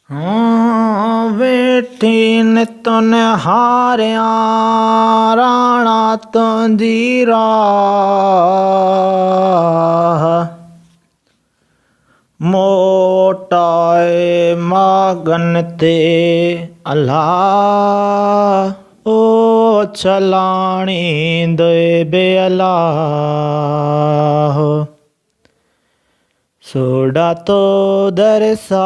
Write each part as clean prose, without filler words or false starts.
बेटी ने तो हारिया राणा तंजीरा मोटाए मागन ते अल्लाह ओ चलानी दे बेअल्लाह सोडा तो दरसा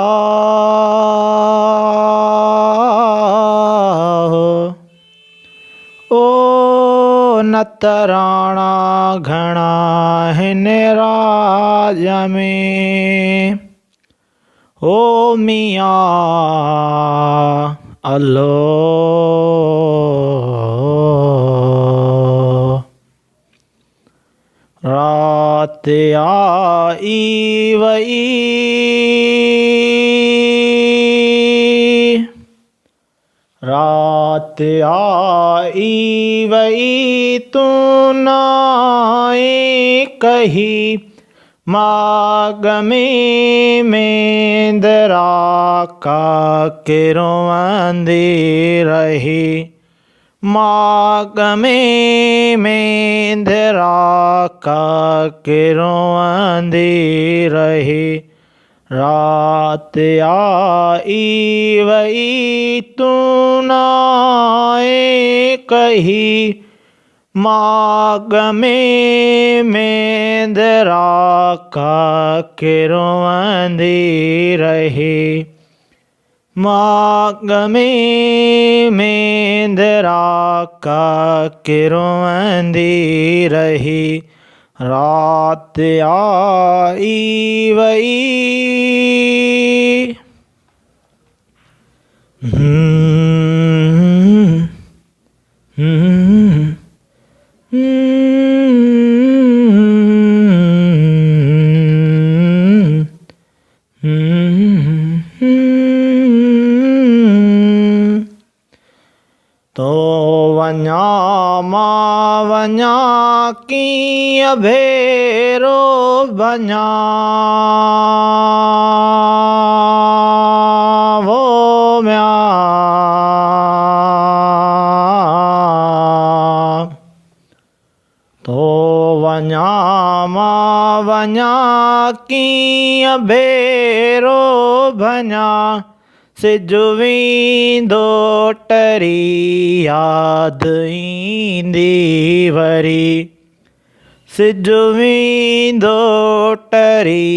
ओ नतराणा घना हिन राजा में ओ मियाँ अल्लाह रात आई वई रात आई वई तू नाए कही माग में दरा का किरवंदी रही माग में दरा का किरवंदी रही रात आई वई तू नाए कही माग में दरा का किरवंदी रही माग में दरा का किरवंदी रही रात आई वई तो वञा मां वञा कीअं भेरो वञा वो म्या तो वञा मां वञा कीअं भेरो वञा सिजु वींदो टरी यादि ईंदी वरी सिजु वींदो टरी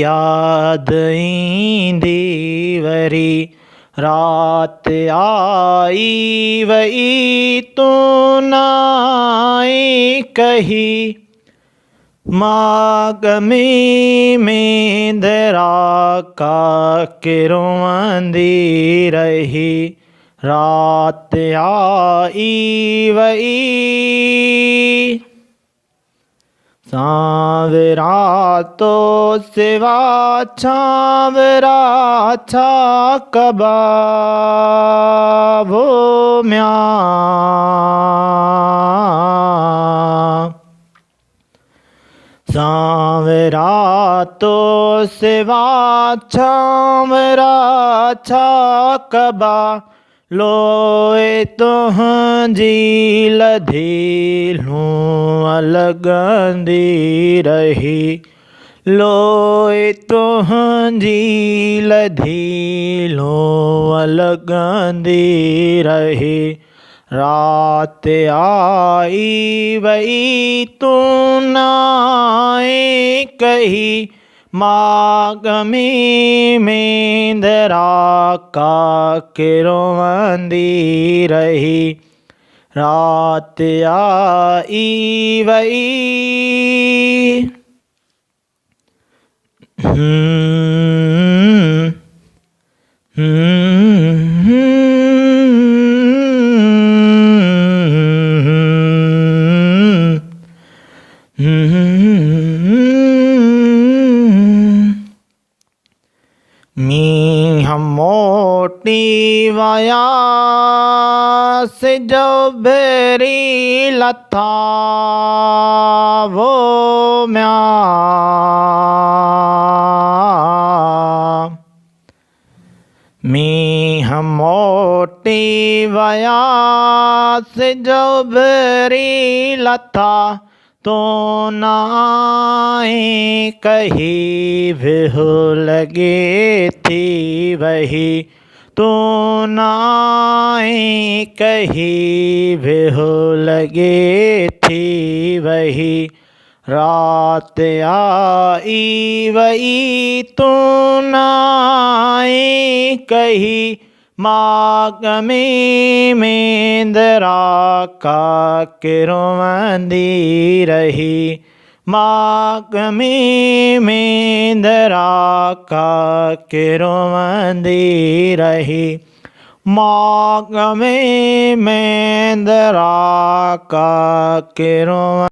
यादि ईंदी वरी रात आई वई तू नाए कही माग में दरा का किरवंदी रही रात आई वई सांवरा तो सिवा छावरा छा कबा वो म्या सांवरा तो सिवा छावरा छा कबा लोए तुंहिंजी लधीलूं अलॻंदी रही लोए तुंहिंजी लधीलूं अलॻंदी रही रात आई वई तू नाए कही माग में दरा का किरवंदी रही रात आई वई मींह मोटी वया सिज भेरी लथा वो म्या मींह मोटी वयास जो बेरी लथा तो नाए कही विहु लगे थी वही तो नाए कही विहु लगे थी वही रात आई वही तो नाए कही माग में मेंदरा का किरवंदी रही माग में मेंदरा का किरवंदी रही माग में मेंदरा का किरव